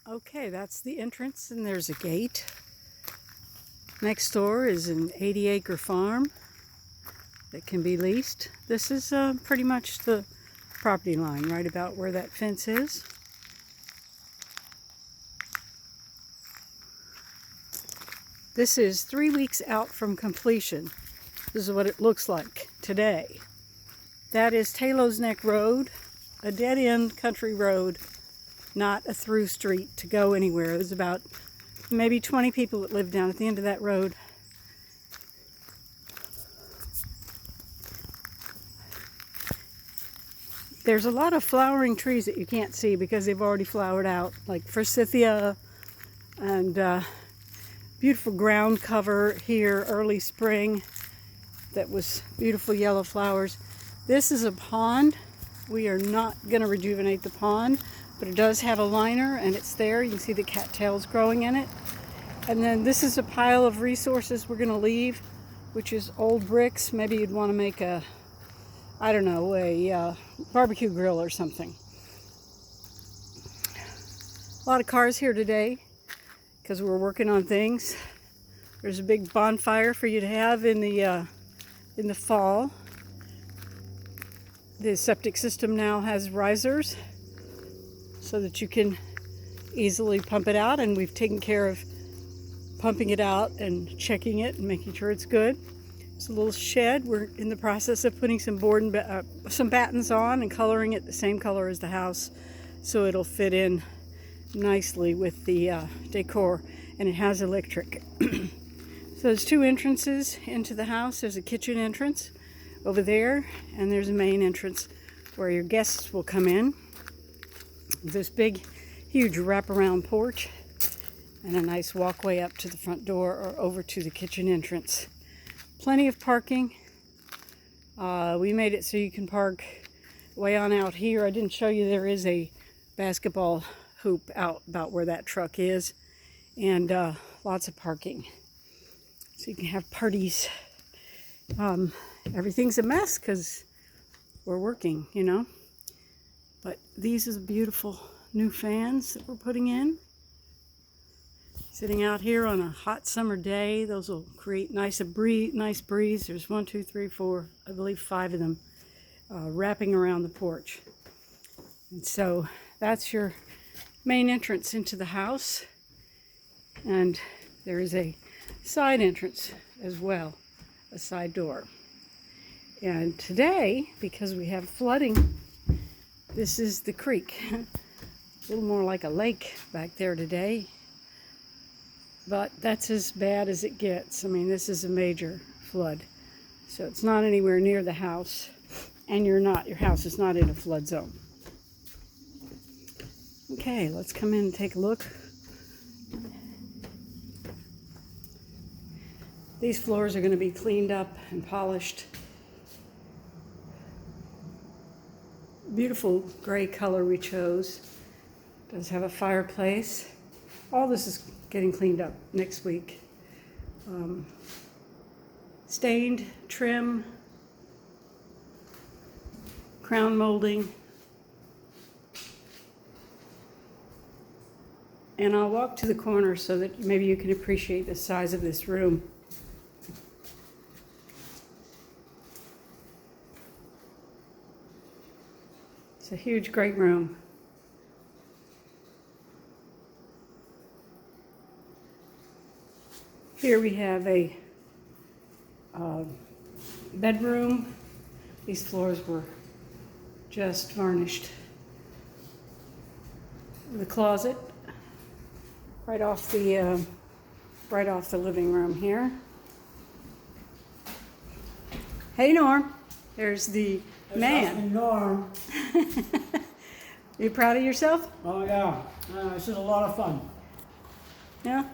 Okay, that's the entrance, and there's a gate. Next door is an 80-acre farm that can be leased. This is pretty much the property line, right about where that fence is. This is 3 weeks out from completion. This is what it looks like today. That is Tayloes Neck Road, a dead-end country road, not a through street to go anywhere. There's about maybe 20 people that live down at the end of that road. There's a lot of flowering trees that you can't see because they've already flowered out, like forsythia and beautiful ground cover here early spring that was beautiful yellow flowers. This is a pond. We are not going to rejuvenate the pond, but it does have a liner and it's there. You can see the cattails growing in it. And then this is a pile of resources we're going to leave, which is old bricks. Maybe you'd want to make a, I don't know, a barbecue grill or something. A lot of cars here today because we're working on things. There's a big bonfire for you to have in the fall. The septic system now has risers so that you can easily pump it out, and we've taken care of pumping it out and checking it and making sure it's good. It's a little shed. We're in the process of putting some board and some battens on and coloring it the same color as the house so it'll fit in nicely with the decor, and it has electric. So there's two entrances into the house. There's a kitchen entrance over there, and there's a main entrance where your guests will come in. This big, huge wraparound porch and a nice walkway up to the front door or over to the kitchen entrance. Plenty of parking. We made it so you can park way on out here. I didn't show you there is a basketball hoop out about where that truck is, and lots of parking. So you can have parties. Everything's a mess because we're working, you know. But these are the beautiful new fans that we're putting in. Sitting out here on a hot summer day, those will create nice breeze. There's 1, 2, 3, 4, I believe 5 of them wrapping around the porch. And so that's your main entrance into the house. And there is a side entrance as well, a side door. And today, because we have flooding, this is the creek. A little more like a lake back there today. But that's as bad as it gets. I mean, this is a major flood. So it's not anywhere near the house, and your house is not in a flood zone. Okay, let's come in and take a look. These floors are going to be cleaned up and polished. Beautiful gray color we chose. Does have a fireplace. All this is getting cleaned up next week. Stained, trim, crown molding. And I'll walk to the corner so that maybe you can appreciate the size of this room. It's a huge, great room. Here we have a bedroom. These floors were just varnished. The closet, right off the living room here. Hey, Norm. There's the man. Norm. You proud of yourself? Oh yeah, this is a lot of fun. Yeah?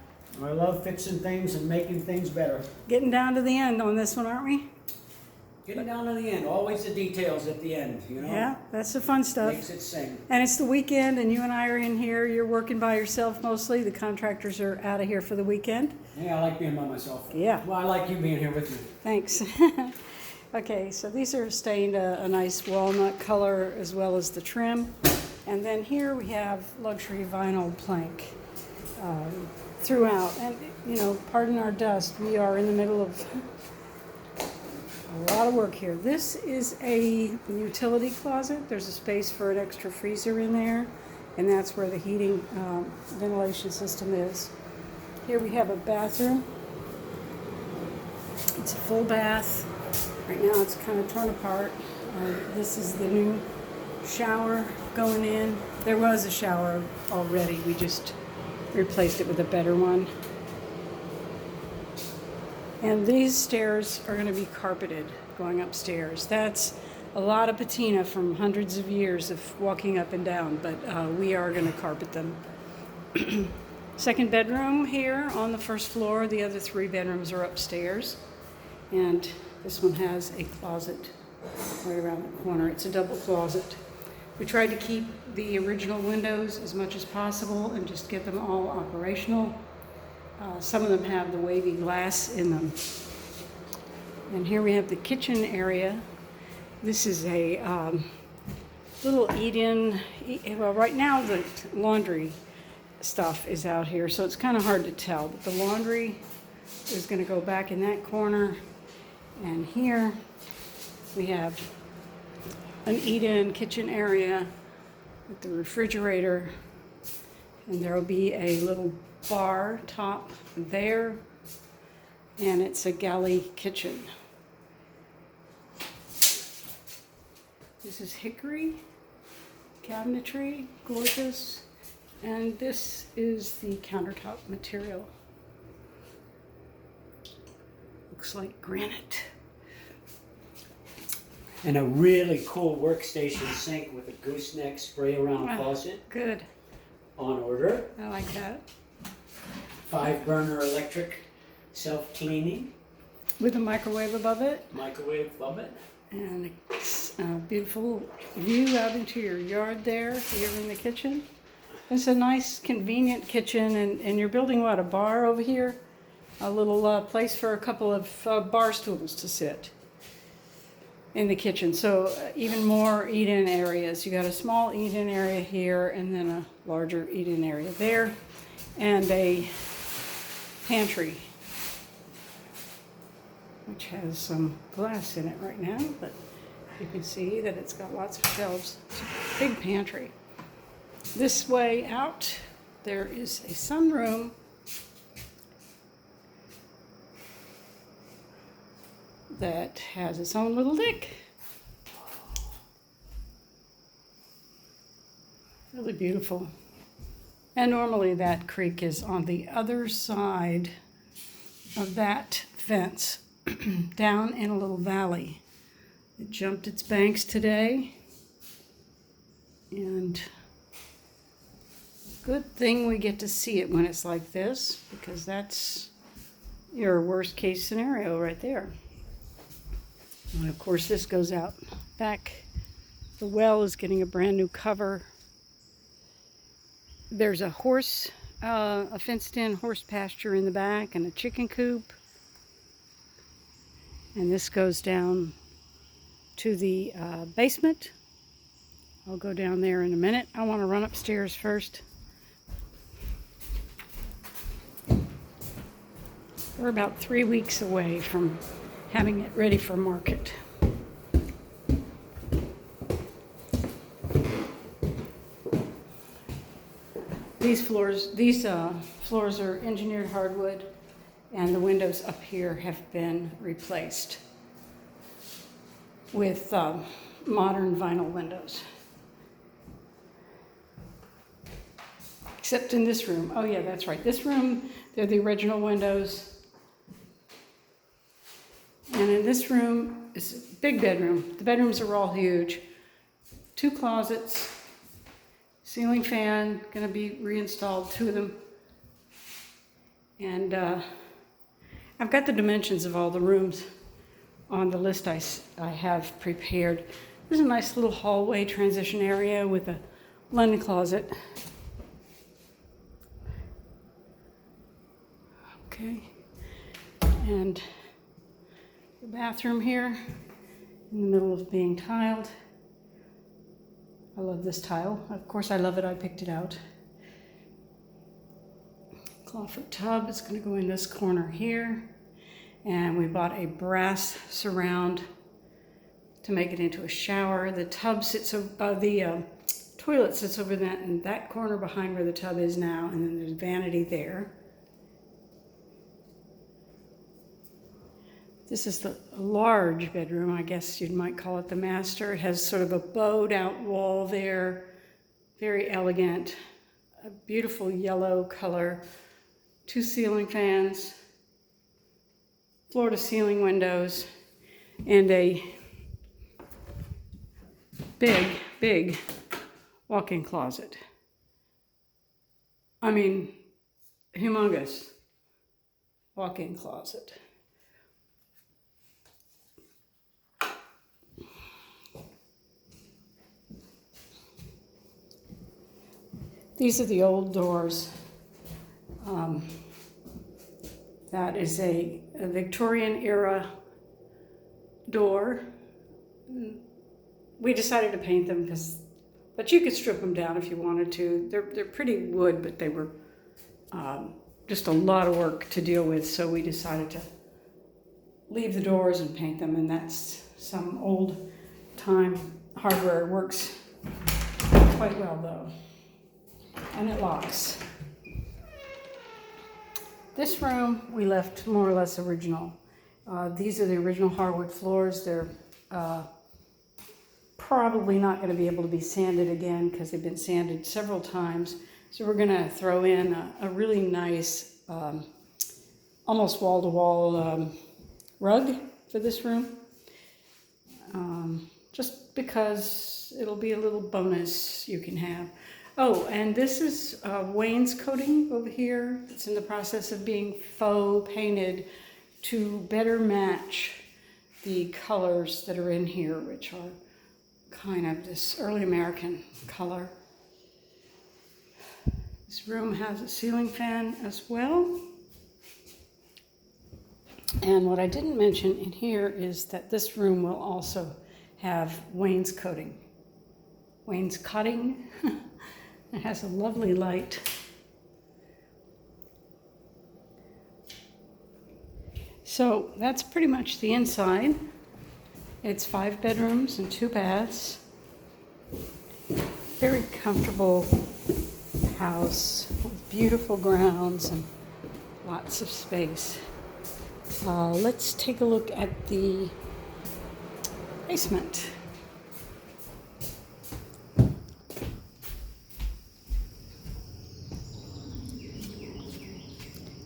I love fixing things and making things better. Getting down to the end on this one, aren't we? Getting down to the end, always the details at the end, you know? Yeah, that's the fun stuff. Makes it sing. And it's the weekend, and you and I are in here. You're working by yourself mostly. The contractors are out of here for the weekend. Yeah, I like being by myself. Yeah. Well, I like you being here with me. Thanks. Okay, so these are stained a nice walnut color as well as the trim. And then here we have luxury vinyl plank throughout. And, you know, pardon our dust, we are in the middle of a lot of work here. This is a utility closet. There's a space for an extra freezer in there, and that's where the heating ventilation system is. Here we have a bathroom. It's a full bath. Right now it's kind of torn apart. This is the new shower going in. There was a shower already. We just replaced it with a better one. And these stairs are going to be carpeted going upstairs. That's a lot of patina from hundreds of years of walking up and down, but we are going to carpet them. Second bedroom here on the first floor. The other 3 bedrooms are upstairs. And this one has a closet right around the corner. It's a double closet. We tried to keep the original windows as much as possible and just get them all operational. Some of them have the wavy glass in them. And here we have the kitchen area. This is a little eat-in. Well, right now the laundry stuff is out here, so it's kind of hard to tell. But the laundry is going to go back in that corner. And here we have an eat-in kitchen area with the refrigerator. And there will be a little bar top there, and it's a galley kitchen. This is hickory cabinetry, gorgeous, and this is the countertop material. Looks like granite. And a really cool workstation sink with a gooseneck spray around faucet. Good. On order. I like that. 5-burner electric self-cleaning. With a microwave above it. Microwave above it. And a beautiful view out into your yard there, here in the kitchen. It's a nice, convenient kitchen, and you're building, what, a bar over here? A little place for a couple of bar stools to sit in the kitchen. So even more eat-in areas. You got a small eat-in area here, and then a larger eat-in area there, and a pantry, which has some glass in it right now, but you can see that it's got lots of shelves. It's a big pantry. This way out, there is a sunroom that has its own little deck. Really beautiful. And normally that creek is on the other side of that fence, down in a little valley. It jumped its banks today, and good thing we get to see it when it's like this, because that's your worst case scenario right there. And of course this goes out back. The well is getting a brand new cover. There's a a fenced-in horse pasture in the back, and a chicken coop. And this goes down to the basement. I'll go down there in a minute. I want to run upstairs first. We're about 3 weeks away from having it ready for market. These floors are engineered hardwood, and the windows up here have been replaced with modern vinyl windows. Except in this room. Oh yeah, that's right. This room, they're the original windows. And in this room, it's a big bedroom. The bedrooms are all huge. 2 closets, ceiling fan, gonna be reinstalled, 2 of them. And I've got the dimensions of all the rooms on the list I have prepared. There's a nice little hallway transition area with a linen closet. Okay, and the bathroom here in the middle of being tiled. I love this tile. Of course I love it, I picked it out. Clawfoot tub is going to go in this corner here. And we bought a brass surround to make it into a shower. The tub sits, the toilet sits over in that corner behind where the tub is now, and then there's vanity there. This is the large bedroom, I guess you might call it the master. It has sort of a bowed out wall there, very elegant, a beautiful yellow color, 2 ceiling fans, floor to ceiling windows, and a big walk-in closet. I mean, humongous walk-in closet. These are the old doors. That is a Victorian era door. We decided to paint them but you could strip them down if you wanted to. They're pretty wood, but they were just a lot of work to deal with, so we decided to leave the doors and paint them, and that's some old time hardware. It works quite well though, and it locks. This room we left more or less original. These are the original hardwood floors. They're probably not going to be able to be sanded again because they've been sanded several times. So we're going to throw in a really nice, almost wall-to-wall rug for this room. Just because it'll be a little bonus you can have. Oh, and this is wainscoting over here. It's in the process of being faux painted to better match the colors that are in here, which are kind of this early American color. This room has a ceiling fan as well. And what I didn't mention in here is that this room will also have wainscoting. Wainscoting. It has a lovely light. So that's pretty much the inside. It's 5 bedrooms and 2 baths. Very comfortable house with beautiful grounds and lots of space. Let's take a look at the basement.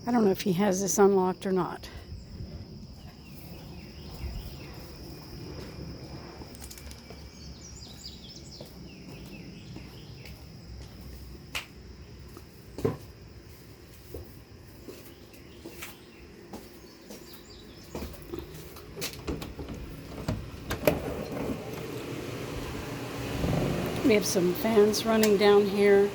I don't know if he has this unlocked or not. We have some fans running down here.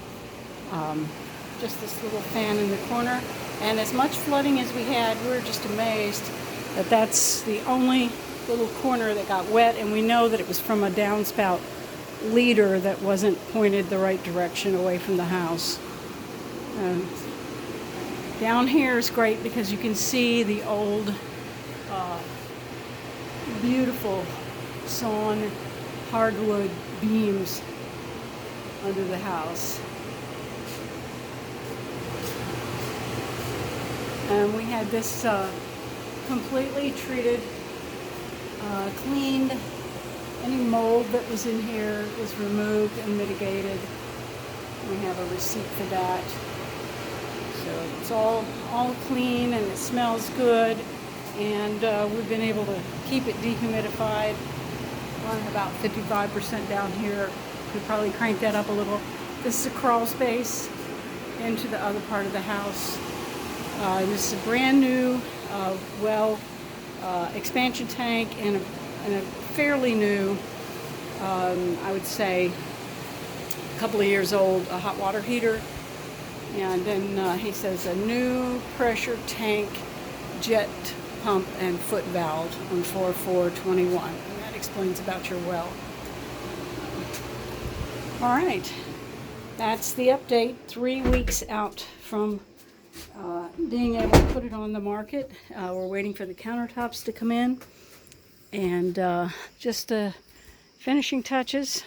Just this little fan in the corner. And as much flooding as we had, we were just amazed that that's the only little corner that got wet, and we know that it was from a downspout leader that wasn't pointed the right direction away from the house. Down here is great because you can see the old, beautiful sawn hardwood beams under the house. And we had this completely treated, cleaned. Any mold that was in here was removed and mitigated. We have a receipt for that. So it's all clean and it smells good. And we've been able to keep it dehumidified. Running about 55% down here. Could probably crank that up a little. This is a crawl space into the other part of the house. This is a brand new expansion tank and a fairly new, I would say, a couple of years old, a hot water heater. And then he says a new pressure tank, jet pump, and foot valve on 4421. And that explains about your well. All right, that's the update. 3 weeks out from being able to put it on the market. We're waiting for the countertops to come in, and just finishing touches.